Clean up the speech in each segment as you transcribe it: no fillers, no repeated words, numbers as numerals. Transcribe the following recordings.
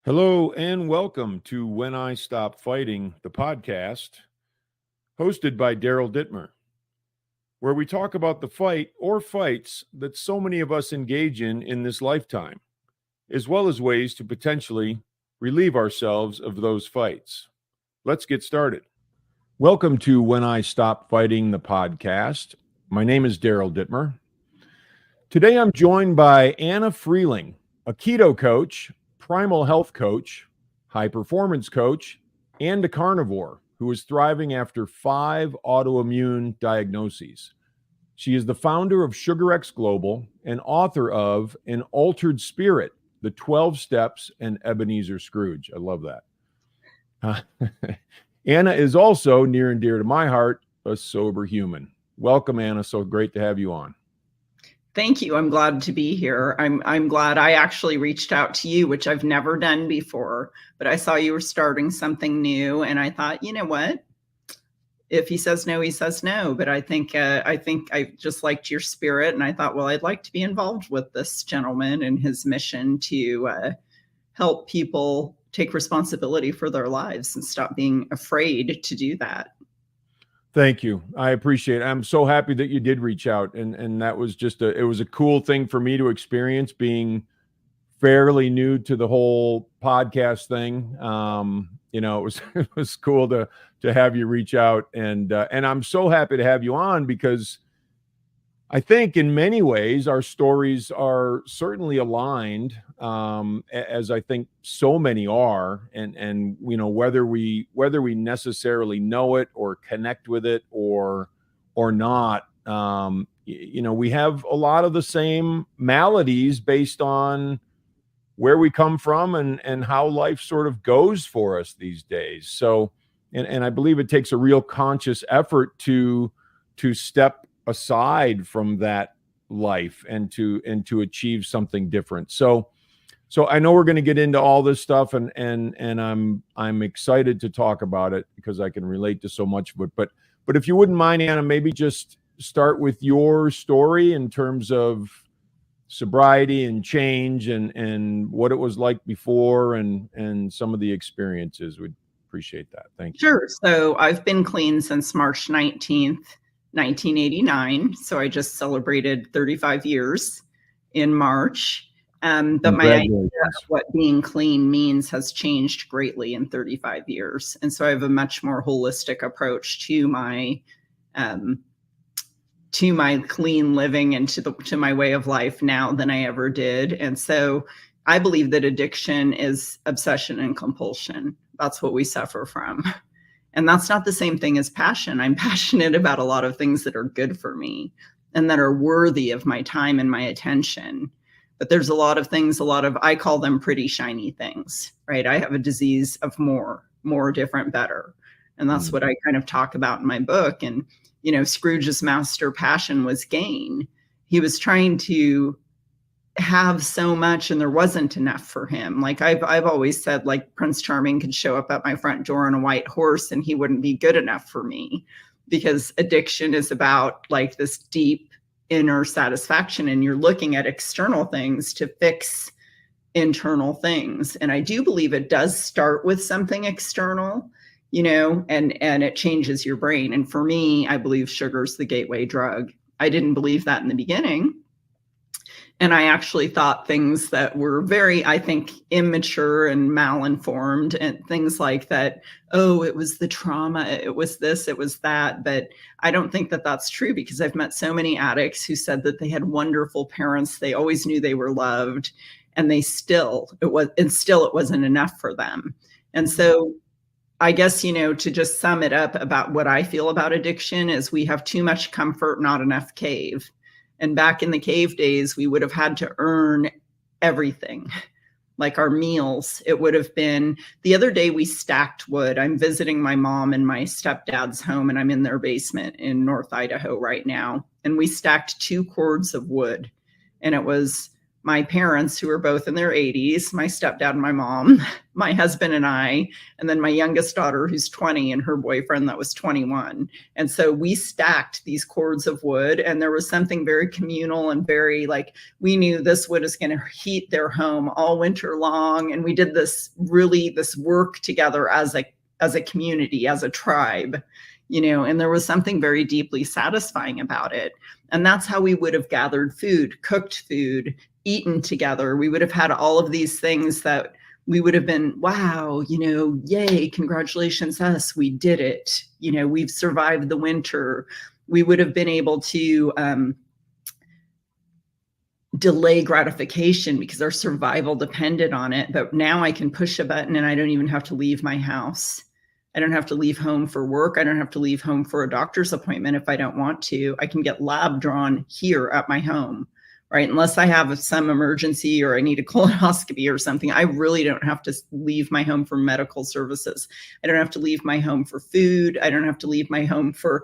Hello and welcome to When I Stop Fighting, the podcast, hosted by Daryl Dittmer, where we talk about the fight or fights that so many of us engage in this lifetime, as well as ways to potentially relieve ourselves of those fights. Let's get started. Welcome to When I Stop Fighting, the podcast. My name is Daryl Dittmer. Today I'm joined by Anna Fruehling, a keto coach, Primal Health coach, high performance coach, and a carnivore who is thriving after 5 autoimmune diagnoses. She is the founder of SugarX Global and author of An Altered Spirit, The 12 Steps and Ebenezer Scrooge. I love that. Anna is also near and dear to my heart, a sober human. Welcome, Anna. So great to have you on. Thank you. I'm glad to be here. I'm glad I actually reached out to you, which I've never done before, but I saw you were starting something new and I thought, you know what? If he says no, he says no. But I think I just liked your spirit and I thought, well, I'd like to be involved with this gentleman and his mission to help people take responsibility for their lives and stop being afraid to do that. Thank you. I appreciate it. I'm so happy that you did reach out. And that was just it was a cool thing for me to experience, being fairly new to the whole podcast thing. It was cool to have you reach out, and I'm so happy to have you on because I think in many ways our stories are certainly aligned, as I think so many are, and whether we necessarily know it or connect with it or not, we have a lot of the same maladies based on where we come from and how life sort of goes for us these days. So, and I believe it takes a real conscious effort to step aside from that life and to achieve something different. So I know we're going to get into all this stuff, and I'm excited to talk about it because I can relate to so much of it. But if you wouldn't mind, Anna, maybe just start with your story in terms of sobriety and change and what it was like before and some of the experiences. We'd appreciate that. Thank you. Sure. So I've been clean since March 19th, 1989. So I just celebrated 35 years in March. But my idea of what being clean means has changed greatly in 35 years. And so I have a much more holistic approach to my clean living and to my way of life now than I ever did. And so I believe that addiction is obsession and compulsion. That's what we suffer from. And that's not the same thing as passion. I'm passionate about a lot of things that are good for me and that are worthy of my time and my attention. But there's a lot of things, I call them pretty shiny things, right? I have a disease of more, different, better. And that's what I kind of talk about in my book. And, Scrooge's master passion was gain. He was trying to have so much and there wasn't enough for him. Like I've always said, like Prince Charming could show up at my front door on a white horse and he wouldn't be good enough for me, because addiction is about like this deep inner satisfaction, and you're looking at external things to fix internal things. And I do believe it does start with something external, and it changes your brain. And for me, I believe sugar's the gateway drug. I didn't believe that in the beginning. And I actually thought things that were very, I think, immature and malinformed, and things like that. Oh, it was the trauma. It was this, it was that. But I don't think that that's true, because I've met so many addicts who said that they had wonderful parents. They always knew they were loved, and it wasn't enough for them. And so I guess, to just sum it up about what I feel about addiction is we have too much comfort, not enough cave. And back in the cave days, we would have had to earn everything, like our meals. It would have been, the other day we stacked wood. I'm visiting my mom and my stepdad's home, and I'm in their basement in North Idaho right now. And we stacked 2 cords of wood. And it was my parents, who were both in their 80s, my stepdad and my mom, my husband and I, and then my youngest daughter, who's 20, and her boyfriend that was 21. And so we stacked these cords of wood, and there was something very communal and very like, we knew this wood is going to heat their home all winter long. And we did this work together as a community, as a tribe, and there was something very deeply satisfying about it. And that's how we would have gathered food, cooked food, eaten together. We would have had all of these things that we would have been, wow, yay, congratulations us, we did it. We've survived the winter. We would have been able to delay gratification because our survival depended on it. But now I can push a button and I don't even have to leave my house. I don't have to leave home for work. I don't have to leave home for a doctor's appointment if I don't want to. I can get lab drawn here at my home, right? Unless I have some emergency or I need a colonoscopy or something, I really don't have to leave my home for medical services. I don't have to leave my home for food. I don't have to leave my home for,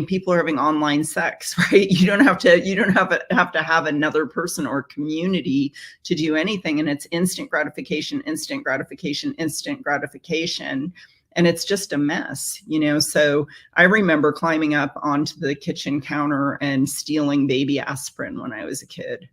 people are having online sex, right? You don't have to have another person or community to do anything. And it's instant gratification, instant gratification, instant gratification. And it's just a mess, So I remember climbing up onto the kitchen counter and stealing baby aspirin when I was a kid.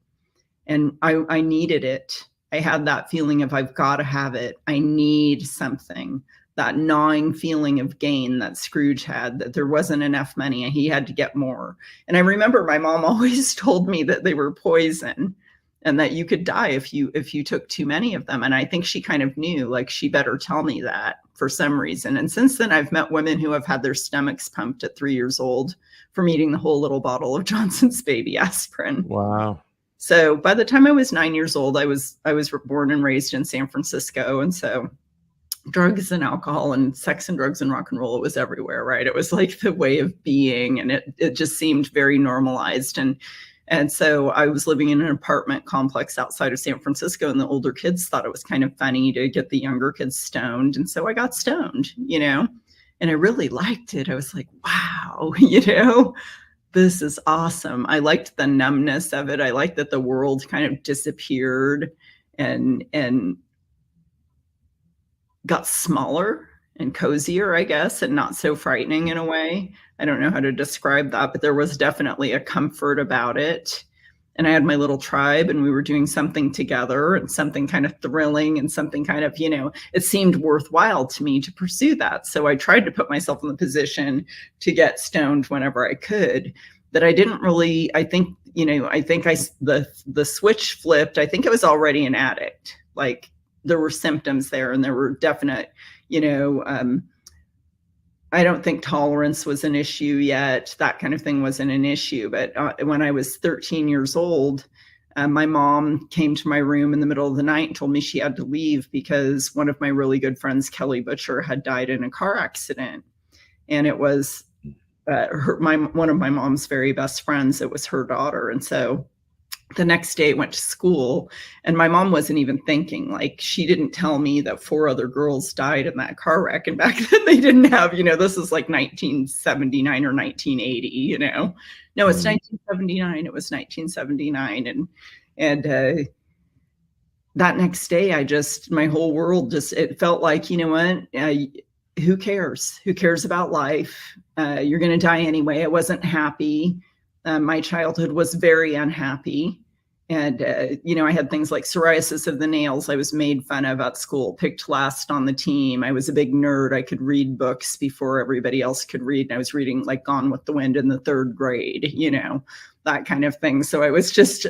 And I needed it. I had that feeling of I've got to have it. I need something. That gnawing feeling of gain that Scrooge had, that there wasn't enough money and he had to get more. And I remember my mom always told me that they were poison and that you could die if you took too many of them. And I think she kind of knew, like, she better tell me that for some reason. And since then, I've met women who have had their stomachs pumped at 3 years old from eating the whole little bottle of Johnson's baby aspirin. Wow. So by the time I was 9 years old, I was born and raised in San Francisco. And so drugs and alcohol and sex and drugs and rock and roll, it was everywhere, right? It was like the way of being, and it just seemed very normalized. And so I was living in an apartment complex outside of San Francisco, and the older kids thought it was kind of funny to get the younger kids stoned. And so I got stoned, and I really liked it. I was like, wow, this is awesome. I liked the numbness of it. I liked that the world kind of disappeared and got smaller and cozier, I guess, and not so frightening in a way. I don't know how to describe that, but there was definitely a comfort about it. And I had my little tribe, and we were doing something together, and something kind of thrilling, and something kind of, it seemed worthwhile to me to pursue that. So I tried to put myself in the position to get stoned whenever I could. That I didn't really, the switch flipped. I think I was already an addict. Like, there were symptoms there, and there were definite, I don't think tolerance was an issue yet. That kind of thing wasn't an issue. But when I was 13 years old, my mom came to my room in the middle of the night and told me she had to leave because one of my really good friends, Kelly Butcher, had died in a car accident. And it was one of my mom's very best friends. It was her daughter. And so the next day I went to school, and my mom wasn't even thinking, like, she didn't tell me that 4 other girls died in that car wreck. And back then they didn't have, this is like 1979 or 1980, no, it's 1979. It was 1979. And that next day, my whole world it felt like, who cares? Who cares about life? You're going to die anyway. I wasn't happy. My childhood was very unhappy. And, I had things like psoriasis of the nails. I was made fun of at school, picked last on the team. I was a big nerd. I could read books before everybody else could read. And I was reading like Gone with the Wind in the 3rd grade, that kind of thing. So I was just,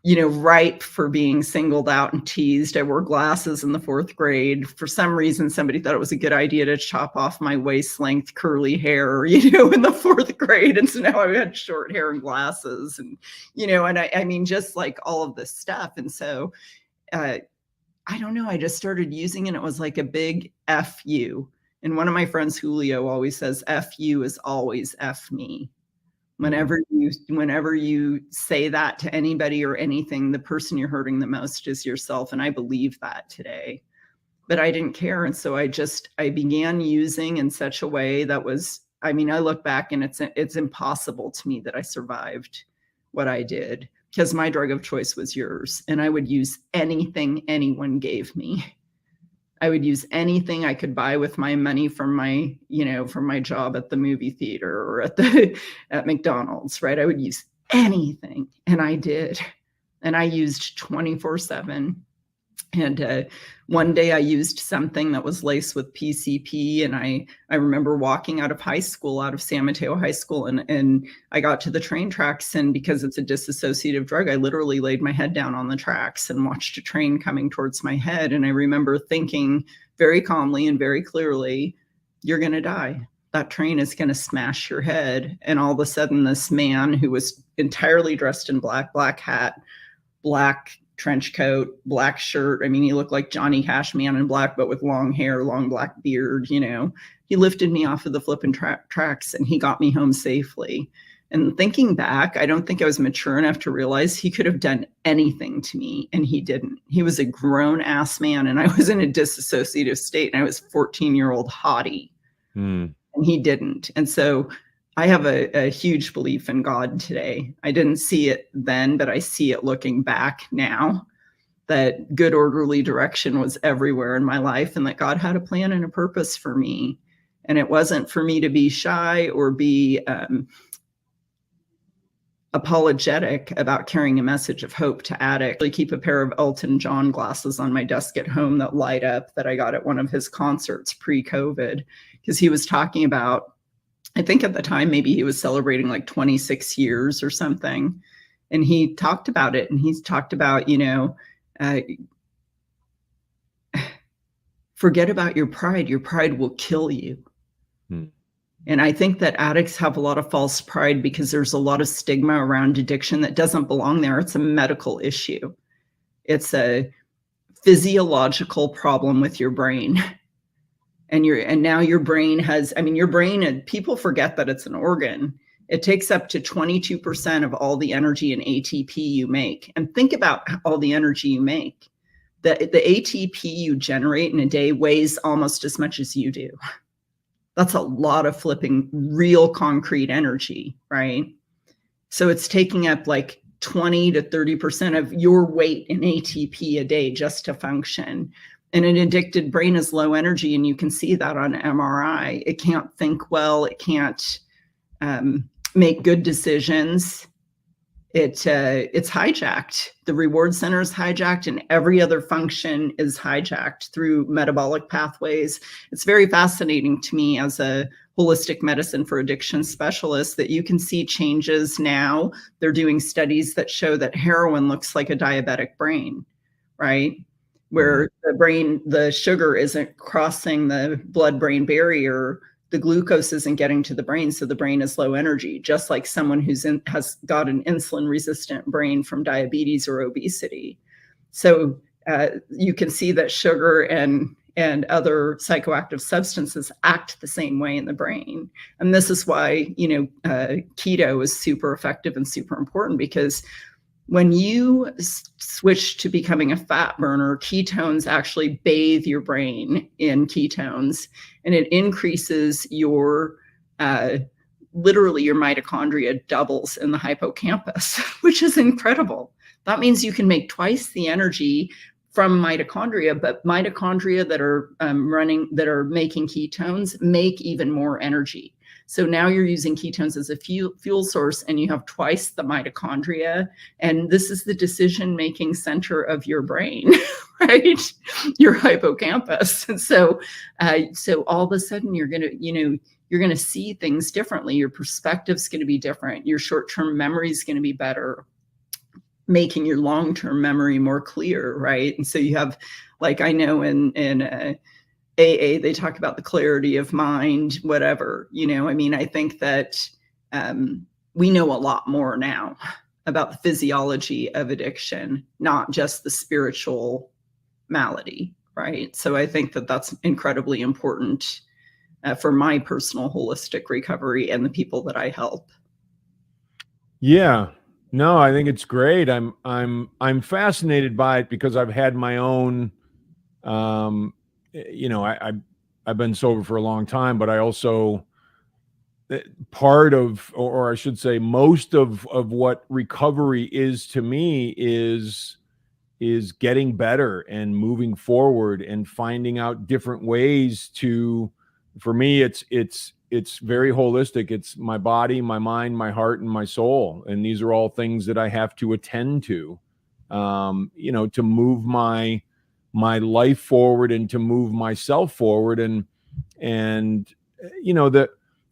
ripe for being singled out and teased. I wore glasses in the 4th grade. For some reason, somebody thought it was a good idea to chop off my waist length curly hair, in the 4th grade. And so now I had short hair and glasses and, and just like all of this stuff. And so, I don't know, I just started using it. And it was like a big F you. And one of my friends, Julio, always says, F you is always F me. Whenever you say that to anybody or anything, the person you're hurting the most is yourself. And I believe that today, but I didn't care. And so I began using in such a way that was, I look back and it's impossible to me that I survived what I did. because my drug of choice was yours. And I would use anything anyone gave me. I would use anything I could buy with my money from my, from my job at the movie theater or at McDonald's, right? I would use anything. And I did. And I used 24/7. And one day I used something that was laced with PCP. And I remember walking out of high school, out of San Mateo High School, and I got to the train tracks. And because it's a dissociative drug, I literally laid my head down on the tracks and watched a train coming towards my head. And I remember thinking very calmly and very clearly, you're going to die. That train is going to smash your head. And all of a sudden, this man who was entirely dressed in black hat, black trench coat, black shirt. I mean, he looked like Johnny Cash, Man in Black, but with long hair, long black beard, He lifted me off of the flipping tracks and he got me home safely. And thinking back, I don't think I was mature enough to realize he could have done anything to me, and he didn't. He was a grown-ass man, and I was in a dissociative state, and I was 14-year-old hottie, and he didn't. And so I have a huge belief in God today. I didn't see it then, but I see it looking back now, that good orderly direction was everywhere in my life, and that God had a plan and a purpose for me. And it wasn't for me to be shy or be apologetic about carrying a message of hope to addicts. I keep a pair of Elton John glasses on my desk at home that light up, that I got at one of his concerts pre-COVID, because he was talking about, I think at the time, maybe he was celebrating like 26 years or something. And he talked about it. And he's talked about, forget about your pride. Your pride will kill you. And I think that addicts have a lot of false pride because there's a lot of stigma around addiction that doesn't belong there. It's a medical issue. It's a physiological problem with your brain. And now your brain has, your brain, and people forget that it's an organ. It takes up to 22% of all the energy and ATP you make. And think about all the energy you make. The ATP you generate in a day weighs almost as much as you do. That's a lot of flipping real concrete energy, right? So it's taking up like 20 to 30% of your weight in ATP a day just to function. And an addicted brain is low energy, and you can see that on MRI. It can't think well. It can't make good decisions. It's hijacked. The reward center is hijacked, and every other function is hijacked through metabolic pathways. It's very fascinating to me as a holistic medicine for addiction specialist that you can see changes now. They're doing studies that show that heroin looks like a diabetic brain, right? Where the sugar isn't crossing the blood-brain barrier, the glucose isn't getting to the brain, so the brain is low energy, just like someone has got an insulin-resistant brain from diabetes or obesity. So you can see that sugar and other psychoactive substances act the same way in the brain. And this is why, keto is super effective and super important, because when you switch to becoming a fat burner, ketones actually bathe your brain in ketones, and it increases your, literally your mitochondria doubles in the hippocampus, which is incredible. That means you can make twice the energy from mitochondria, but mitochondria that are making ketones make even more energy. So now you're using ketones as a fuel source, and you have twice the mitochondria. And this is the decision-making center of your brain, right? Your hippocampus. And so all of a sudden you're going to see things differently. Your perspective's going to be different. Your short-term memory is going to be better, making your long-term memory more clear, right? And so you have, like, I know in AA, they talk about the clarity of mind, whatever, I think that we know a lot more now about the physiology of addiction, not just the spiritual malady, right? So I think that that's incredibly important for my personal holistic recovery and the people that I help. Yeah. No, I think it's great. I'm fascinated by it because I've had my own I've been sober for a long time, but I also, part of, or I should say most of what recovery is to me is getting better and moving forward and finding out different ways to, for me, it's very holistic. It's my body, my mind, my heart, and my soul. And these are all things that I have to attend to, to move my life forward and to move myself forward. And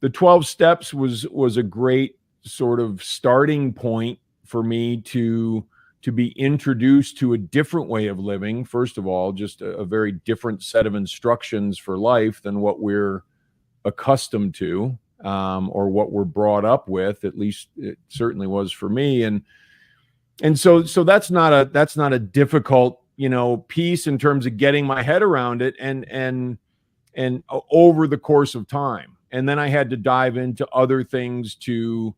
the 12 steps was a great sort of starting point for me to be introduced to a different way of living. First of all, just a very different set of instructions for life than what we're accustomed to, or what we're brought up with. At least it certainly was for me. And so that's not a difficult, piece in terms of getting my head around it and over the course of time. And then I had to dive into other things to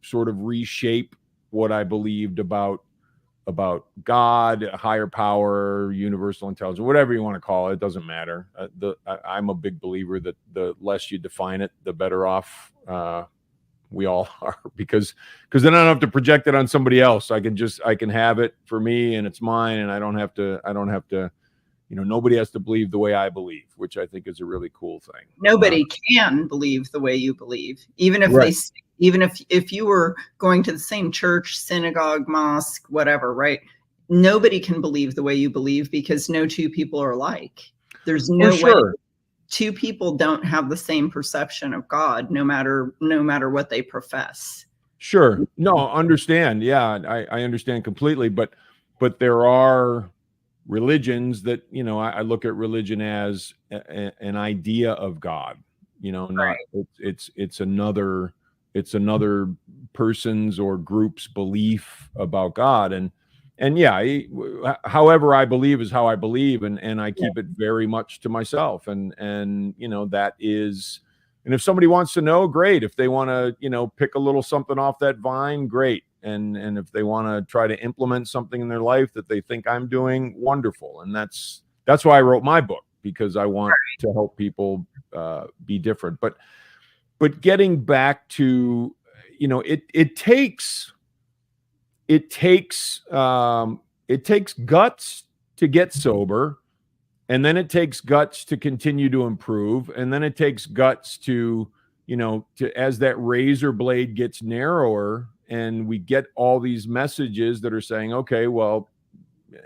sort of reshape what I believed about God, higher power, universal intelligence, whatever you want to call it. It doesn't matter. I'm a big believer that the less you define it, the better off we all are, because then I don't have to project it on somebody else. I can have it for me and it's mine, and I don't have to, nobody has to believe the way I believe, which I think is a really cool thing. Nobody can believe the way you believe, even if right. Even if you were going to the same church, synagogue, mosque, whatever, right? Nobody can believe the way you believe, because no two people are alike. There's no way two people don't have the same perception of God, no matter what they profess. Sure. No, understand. Yeah, I understand completely. But there are religions that, I look at religion as an idea of God, not right. It's another person's or group's belief about God. And yeah, however I believe is how I believe. And I keep it very much to myself. And that is, and if somebody wants to know, great. If they want to, pick a little something off that vine, great. And if they want to try to implement something in their life that they think I'm doing, wonderful. And that's why I wrote my book, because I want to help people be different. But getting back to, it takes guts to get sober, and then it takes guts to continue to improve, and then it takes guts to as that razor blade gets narrower, and we get all these messages that are saying, okay, well,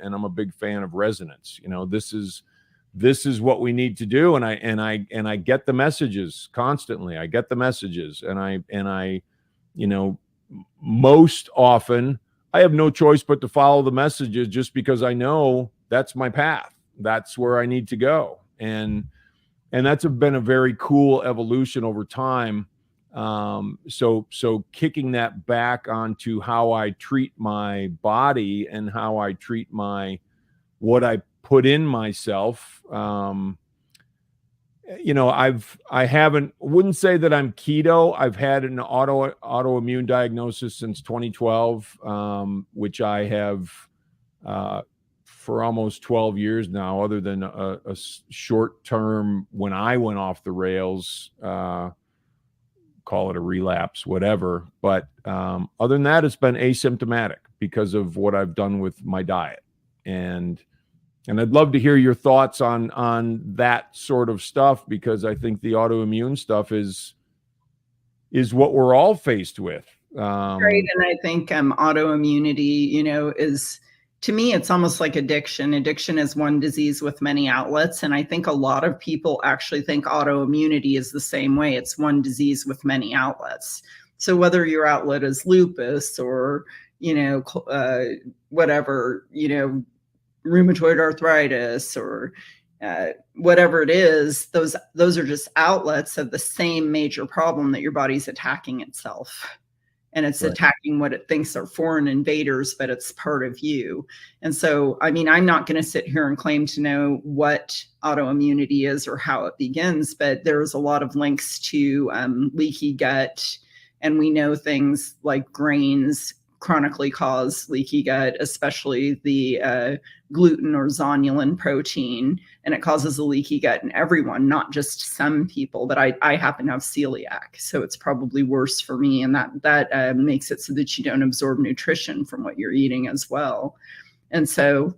and I'm a big fan of resonance. This is what we need to do. And I get the messages constantly. I get the messages, and I, most often I have no choice but to follow the messages, just because I know that's my path. That's where I need to go. And that's been a very cool evolution over time. So kicking that back onto how I treat my body and how I treat what I put in myself. I wouldn't say that I'm keto. I've had an autoimmune diagnosis since 2012, which I have, for almost 12 years now, other than a short term when I went off the rails, call it a relapse, whatever. But other than that, it's been asymptomatic because of what I've done with my diet. And I'd love to hear your thoughts on that sort of stuff, because I think the autoimmune stuff is what we're all faced with. Right. And I think autoimmunity, is, to me, it's almost like addiction. Addiction is one disease with many outlets. And I think a lot of people actually think autoimmunity is the same way. It's one disease with many outlets. So whether your outlet is lupus or, whatever, rheumatoid arthritis or whatever it is, those are just outlets of the same major problem that your body's attacking itself. And it's attacking what it thinks are foreign invaders, but it's part of you. And so, I'm not going to sit here and claim to know what autoimmunity is or how it begins, but there's a lot of links to leaky gut. And we know things like grains chronically cause leaky gut, especially the gluten or zonulin protein. And it causes a leaky gut in everyone, not just some people. But I happen to have celiac, so it's probably worse for me. And that makes it so that you don't absorb nutrition from what you're eating as well. And so,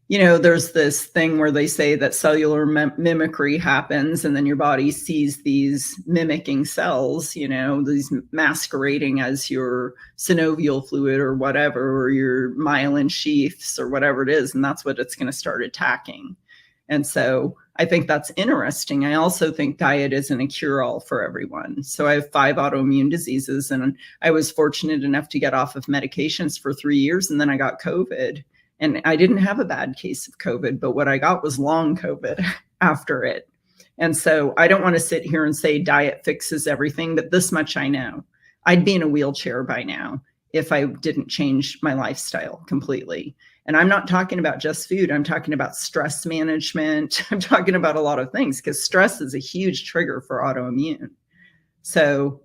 there's this thing where they say that cellular mimicry happens, and then your body sees these mimicking cells, these masquerading as your synovial fluid or whatever, or your myelin sheaths or whatever it is. And that's what it's going to start attacking. And so I think that's interesting. I also think diet isn't a cure-all for everyone. So I have 5 autoimmune diseases, and I was fortunate enough to get off of medications for 3 years, and then I got COVID. And I didn't have a bad case of COVID, but what I got was long COVID after it. And so I don't want to sit here and say diet fixes everything, but this much I know. I'd be in a wheelchair by now if I didn't change my lifestyle completely. And I'm not talking about just food. I'm talking about stress management. I'm talking about a lot of things, because stress is a huge trigger for autoimmune. So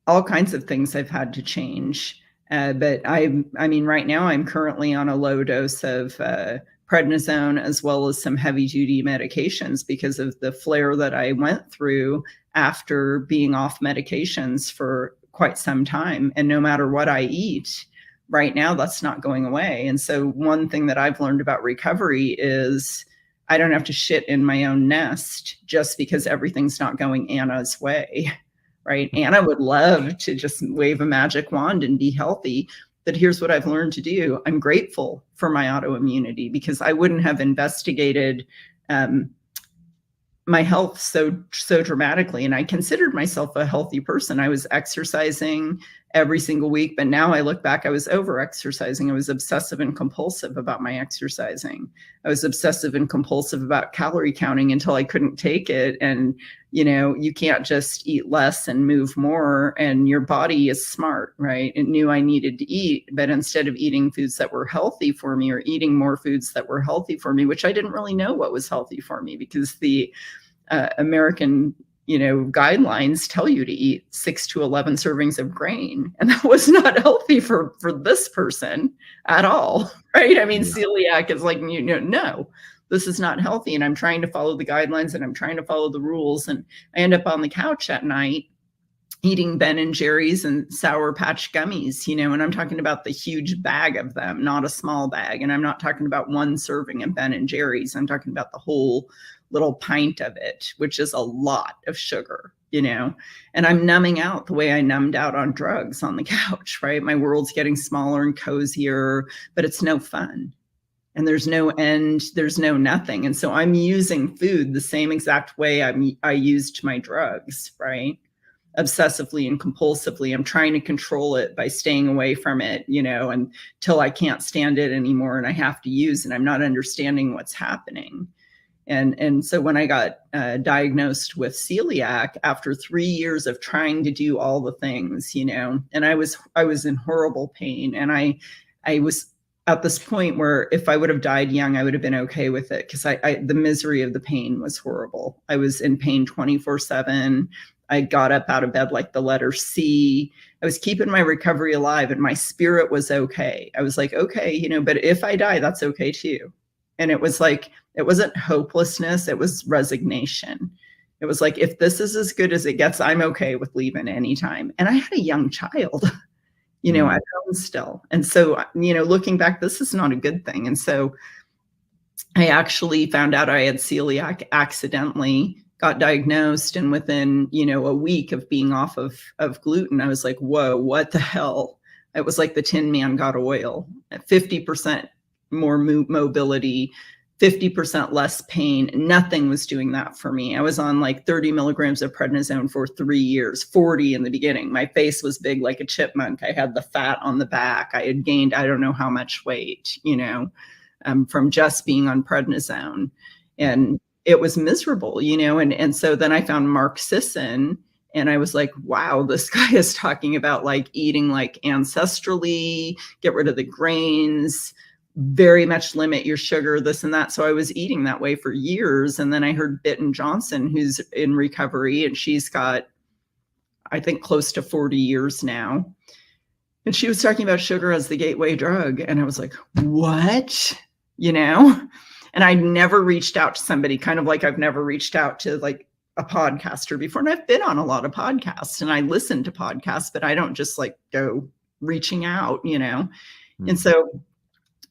all kinds of things I've had to change. But I mean, right now I'm currently on a low dose of prednisone, as well as some heavy duty medications, because of the flare that I went through after being off medications for quite some time. And no matter what I eat right now, that's not going away. And so one thing that I've learned about recovery is I don't have to shit in my own nest just because everything's not going Anna's way. Right? Anna would love to just wave a magic wand and be healthy. But here's what I've learned to do. I'm grateful for my autoimmunity, because I wouldn't have investigated my health so dramatically. And I considered myself a healthy person. I was exercising every single week, but now I look back, I was over exercising. I was obsessive and compulsive about my exercising. I was obsessive and compulsive about calorie counting until I couldn't take it. And, you can't just eat less and move more. And your body is smart, right? It knew I needed to eat, but instead of eating foods that were healthy for me, or eating more foods that were healthy for me, which I didn't really know what was healthy for me, because the American guidelines tell you to eat 6 to 11 servings of grain. And that was not healthy for this person at all, right? I mean, celiac is like, no, this is not healthy. And I'm trying to follow the guidelines, and I'm trying to follow the rules. And I end up on the couch at night eating Ben and Jerry's and Sour Patch gummies, and I'm talking about the huge bag of them, not a small bag. And I'm not talking about one serving of Ben and Jerry's. I'm talking about the whole little pint of it, which is a lot of sugar, and I'm numbing out the way I numbed out on drugs on the couch, right? My world's getting smaller and cozier, but it's no fun. And there's no end, there's no nothing. And so I'm using food the same exact way I used my drugs, right? Obsessively and compulsively. I'm trying to control it by staying away from it, until I can't stand it anymore and I have to use, and I'm not understanding what's happening. And so when I got diagnosed with celiac after 3 years of trying to do all the things, and I was in horrible pain, and I was at this point where if I would have died young, I would have been okay with it, because the misery of the pain was horrible. I was in pain 24/7. I got up out of bed like the letter C. I was keeping my recovery alive, and my spirit was okay. I was like, okay, but if I die, that's okay too. And it was like, it wasn't hopelessness, it was resignation. It was like, if this is as good as it gets, I'm okay with leaving anytime. And I had a young child, at home still. And so, looking back, this is not a good thing. And so I actually found out I had celiac accidentally, got diagnosed, and within, a week of being off of gluten, I was like, whoa, what the hell? It was like the Tin Man got oil, 50% more mobility, 50% less pain. Nothing was doing that for me. I was on like 30 milligrams of prednisone for 3 years, 40 in the beginning. My face was big like a chipmunk. I had the fat on the back. I had gained, I don't know how much weight, from just being on prednisone. And it was miserable, and so then I found Mark Sisson, and I was like, wow, this guy is talking about like eating like ancestrally, get rid of the grains, very much limit your sugar, this and that. So I was eating that way for years. And then I heard Bitten Johnson, who's in recovery, and she's got, I think, close to 40 years now. And she was talking about sugar as the gateway drug. And I was like, what? You know? And I never reached out to somebody, kind of like I've never reached out to like a podcaster before. And I've been on a lot of podcasts and I listen to podcasts, but I don't just like go reaching out, you know? Mm. And so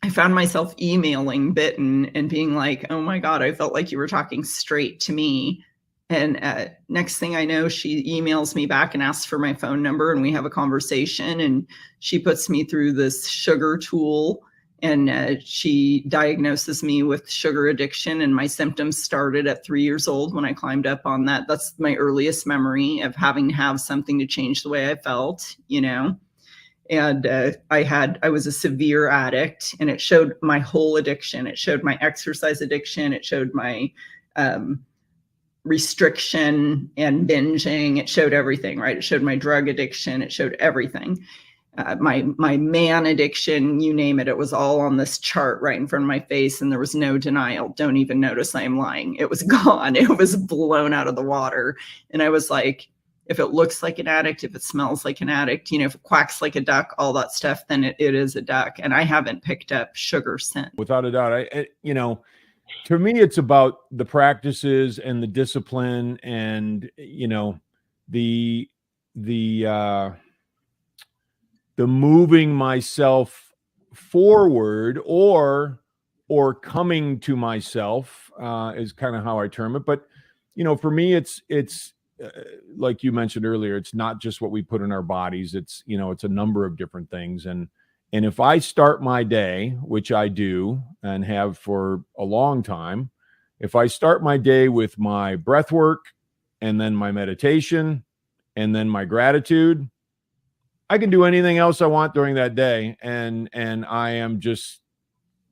I found myself emailing Bitten and being like, oh my God, I felt like you were talking straight to me. And next thing I know, she emails me back and asks for my phone number and we have a conversation and she puts me through this sugar tool and she diagnoses me with sugar addiction. And my symptoms started at 3 years old when I climbed up on that. That's my earliest memory of having to have something to change the way I felt, you know. And I was a severe addict and it showed my whole addiction. It showed my exercise addiction. It showed my restriction and binging. It showed everything, right? It showed my drug addiction. It showed everything. My man addiction, you name it. It was all on this chart right in front of my face and there was no denial. Don't even notice I'm lying. It was gone. It was blown out of the water. And I was like, if it looks like an addict, if it smells like an addict, you know, if it quacks like a duck, all that stuff, then it is a duck. And I haven't picked up sugar since. Without a doubt. You know, to me, it's about the practices and the discipline and, you know, the moving myself forward or coming to myself is kind of how I term it. But, you know, for me, it's like you mentioned earlier, it's not just what we put in our bodies. It's, you know, it's a number of different things. And if I start my day, which I do and have for a long time, if I start my day with my breath work and then my meditation and then my gratitude, I can do anything else I want during that day. And I am just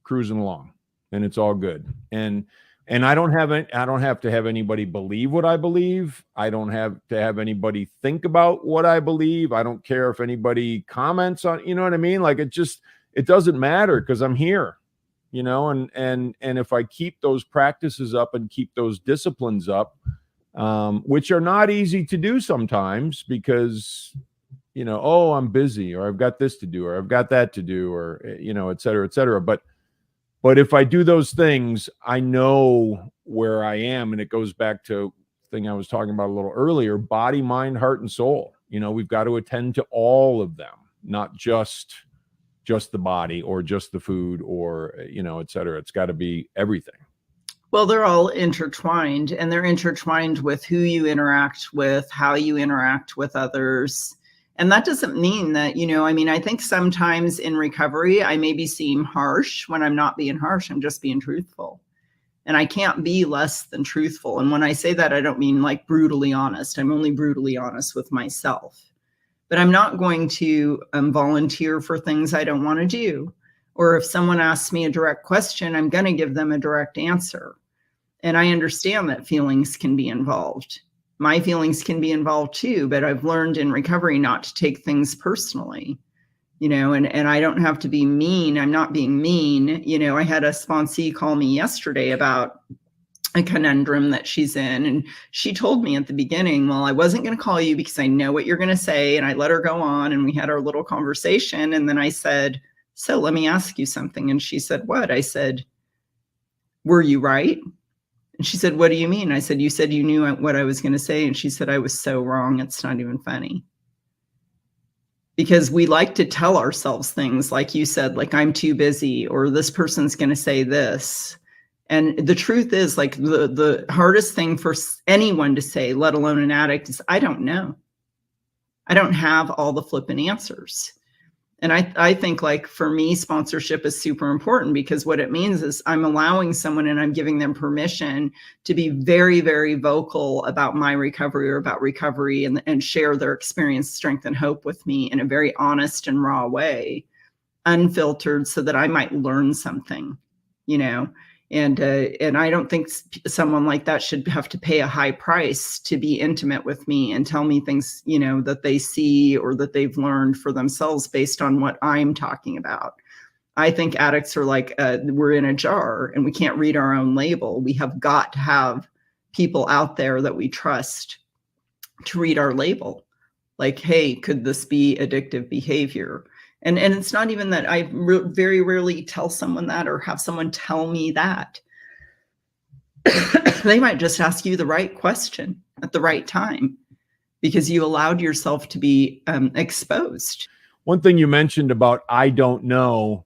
cruising along and it's all good. And I don't have to have anybody believe what I believe. I don't have to have anybody think about what I believe. I don't care if anybody comments on, you know what I mean? Like it doesn't matter because I'm here, you know, and if I keep those practices up and keep those disciplines up, which are not easy to do sometimes because, you know, oh, I'm busy or I've got this to do or I've got that to do or, you know, et cetera, et cetera. But if I do those things, I know where I am. And it goes back to the thing I was talking about a little earlier, body, mind, heart, and soul. You know, we've got to attend to all of them, not just the body or just the food or, you know, et cetera. It's got to be everything. Well, they're all intertwined and they're intertwined with who you interact with, how you interact with others. And that doesn't mean that, you know, I mean, I think sometimes in recovery, I maybe seem harsh when I'm not being harsh. I'm just being truthful. And I can't be less than truthful. And when I say that, I don't mean like brutally honest. I'm only brutally honest with myself. But I'm not going to volunteer for things I don't want to do. Or if someone asks me a direct question, I'm going to give them a direct answer. And I understand that feelings can be involved. My feelings can be involved too, but I've learned in recovery not to take things personally, you know, and I don't have to be mean. I'm not being mean. You know, I had a sponsee call me yesterday about a conundrum that she's in. And she told me at the beginning, well, I wasn't going to call you because I know what you're going to say. And I let her go on and we had our little conversation. And then I said, so let me ask you something. And she said, what? I said, were you right? And she said, what do you mean? I said, you said you knew what I was going to say. And she said, I was so wrong. It's not even funny. Because we like to tell ourselves things like you said, like I'm too busy or this person's going to say this. And the truth is like the hardest thing for anyone to say, let alone an addict, is I don't know. I don't have all the flippant answers. And I think like for me, sponsorship is super important because what it means is I'm allowing someone and I'm giving them permission to be very, very vocal about my recovery or about recovery and share their experience, strength, and hope with me in a very honest and raw way, unfiltered, so that I might learn something, you know. And I don't think someone like that should have to pay a high price to be intimate with me and tell me things, you know, that they see or that they've learned for themselves based on what I'm talking about. I think addicts are like, we're in a jar and we can't read our own label. We have got to have people out there that we trust to read our label. Like, hey, could this be addictive behavior? And it's not even that I very rarely tell someone that or have someone tell me that. They might just ask you the right question at the right time because you allowed yourself to be exposed. One thing you mentioned about I don't know,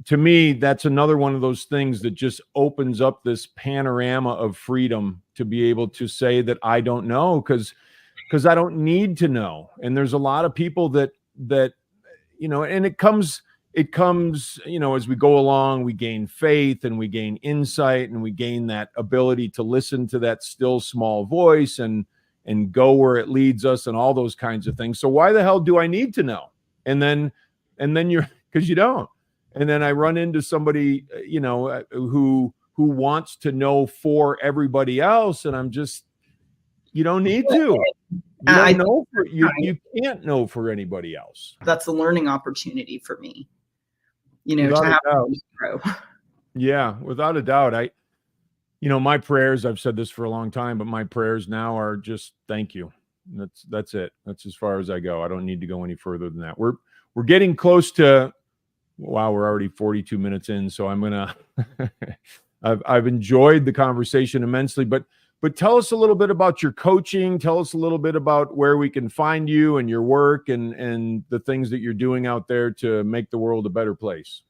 to me, that's another one of those things that just opens up this panorama of freedom to be able to say that I don't know, because I don't need to know. And there's a lot of people that and it comes, as we go along, we gain faith and we gain insight and we gain that ability to listen to that still small voice and go where it leads us and all those kinds of things. So why the hell do I need to know? And then you're, because you don't. And then I run into somebody, who wants to know for everybody else. And I'm just, you don't need to. You can't know for anybody else. That's a learning opportunity for me, without to have a doubt. to grow. Yeah, without a doubt. My prayers, I've said this for a long time, but my prayers now are just thank you. That's it. That's as far as I go. I don't need to go any further than that. We're getting close to, wow, we're already 42 minutes in. So I'm going to, I've enjoyed the conversation immensely, but tell us a little bit about your coaching. Tell us a little bit about where we can find you and your work and the things that you're doing out there to make the world a better place.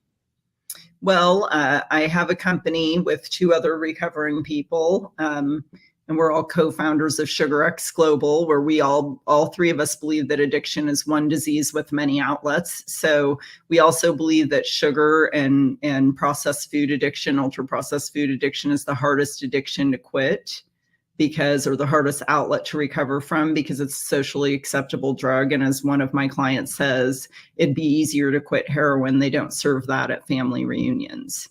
Well, I have a company with 2 other recovering people, and we're all co-founders of SugarX Global, where we all 3 of us believe that addiction is one disease with many outlets. So we also believe that sugar and processed food addiction, ultra processed food addiction, is the hardest addiction to quit or the hardest outlet to recover from, because it's a socially acceptable drug. And as one of my clients says, it'd be easier to quit heroin. They don't serve that at family reunions.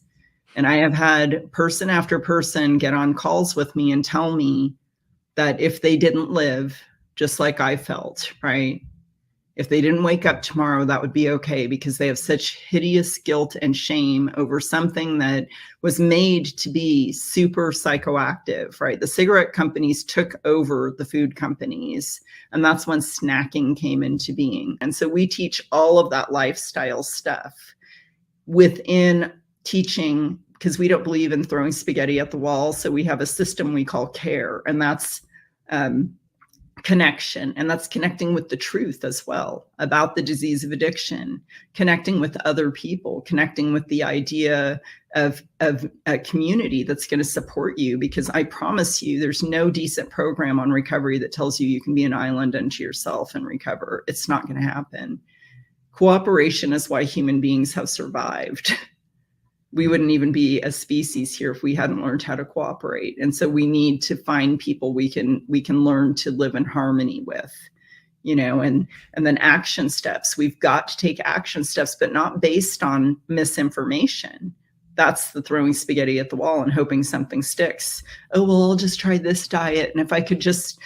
And I have had person after person get on calls with me and tell me that if they didn't live just like I felt, right? If they didn't wake up tomorrow, that would be okay, because they have such hideous guilt and shame over something that was made to be super psychoactive, right? The cigarette companies took over the food companies, and that's when snacking came into being. And so we teach all of that lifestyle stuff within teaching, because we don't believe in throwing spaghetti at the wall. So we have a system we call CARE, and that's connection, and that's connecting with the truth as well about the disease of addiction, connecting with other people, connecting with the idea of a community that's going to support you, because I promise you there's no decent program on recovery that tells you can be an island unto yourself and recover. It's not going to happen. Cooperation is why human beings have survived. We wouldn't even be a species here if we hadn't learned how to cooperate. And so we need to find people we can learn to live in harmony with, and then action steps. We've got to take action steps, but not based on misinformation. That's the throwing spaghetti at the wall and hoping something sticks. Oh, well, I'll just try this diet. And if I could just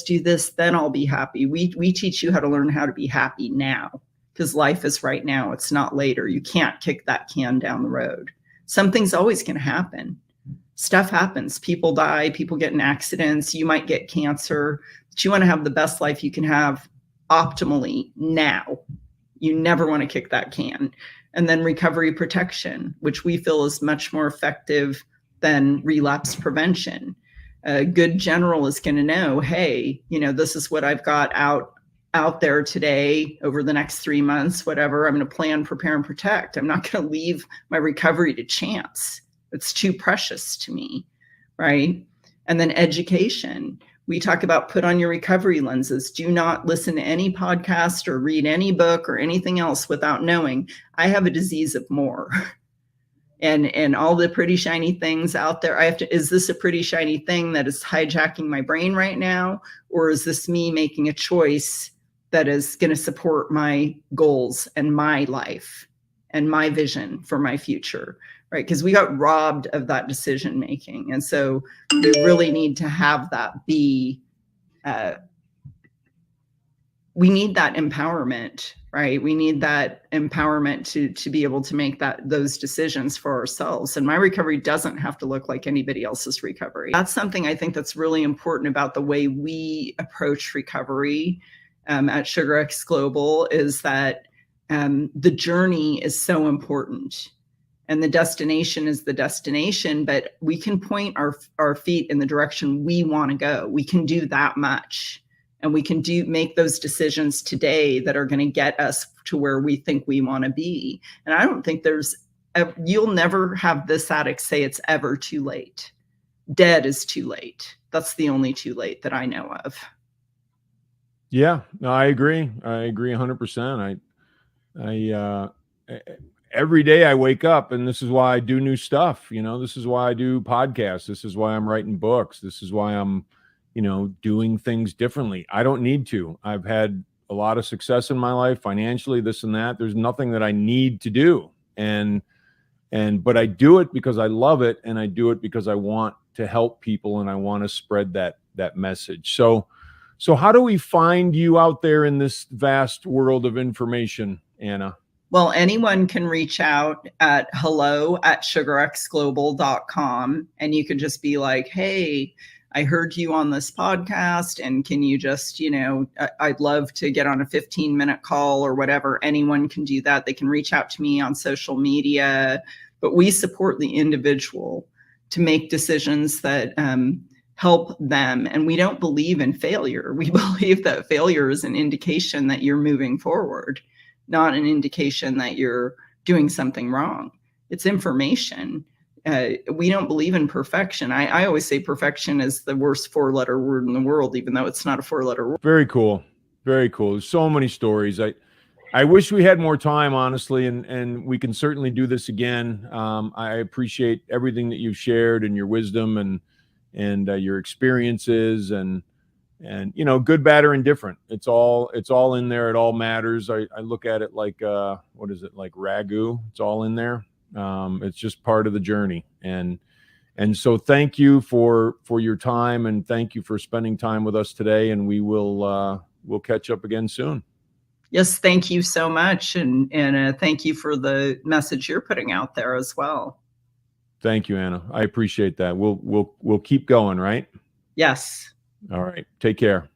do this, then I'll be happy. We teach you how to learn how to be happy now, because life is right now. It's not later. You can't kick that can down the road. Something's always going to happen. Stuff happens. People die. People get in accidents. You might get cancer. But you want to have the best life you can have optimally now. You never want to kick that can. And then recovery protection, which we feel is much more effective than relapse prevention. A good general is going to know, hey, this is what I've got out there today over the next 3 months, whatever. I'm going to plan, prepare, and protect. I'm not going to leave my recovery to chance. It's too precious to me, right? And then education. We talk about put on your recovery lenses. Do not listen to any podcast or read any book or anything else without knowing I have a disease of more. And all the pretty shiny things out there. Is this a pretty shiny thing that is hijacking my brain right now? Or is this me making a choice that is going to support my goals and my life and my vision for my future, right? Because we got robbed of that decision making. And so we really need to have that be, we need that empowerment, right? We need that empowerment to be able to make those decisions for ourselves. And my recovery doesn't have to look like anybody else's recovery. That's something I think that's really important about the way we approach recovery at SugarX Global, is that the journey is so important. And the destination is the destination, but we can point our feet in the direction we want to go. We can do that much. And we can make those decisions today that are going to get us to where we think we want to be. And I don't think you'll never have this addict say it's ever too late. Dead is too late. That's the only too late that I know of. Yeah, no, I agree. I agree 100%. Every day I wake up, and this is why I do new stuff. This is why I do podcasts. This is why I'm writing books. This is why I'm, doing things differently. I don't need to. I've had a lot of success in my life financially, this and that. There's nothing that I need to do. But I do it because I love it, and I do it because I want to help people, and I want to spread that message. So how do we find you out there in this vast world of information, Anna? Well, anyone can reach out at hello@sugarxglobal.com, and you can just be like, hey, I heard you on this podcast, and can you just, I'd love to get on a 15-minute call or whatever. Anyone can do that. They can reach out to me on social media, but we support the individual to make decisions that help them. And we don't believe in failure. We believe that failure is an indication that you're moving forward, not an indication that you're doing something wrong. It's information. We don't believe in perfection. I always say perfection is the worst 4-letter word in the world, even though it's not a 4-letter word. Very cool. Very cool. There's so many stories. I wish we had more time, honestly, and we can certainly do this again. I appreciate everything that you've shared, and your wisdom and your experiences, and good, bad, or indifferent. It's all in there. It all matters. I look at it like what is it, like ragu? It's all in there. It's just part of the journey. And so thank you for your time, and thank you for spending time with us today. And we'll catch up again soon. Yes, thank you so much, and thank you for the message you're putting out there as well. Thank you, Anna. I appreciate that. We'll keep going, right? Yes. All right. Take care.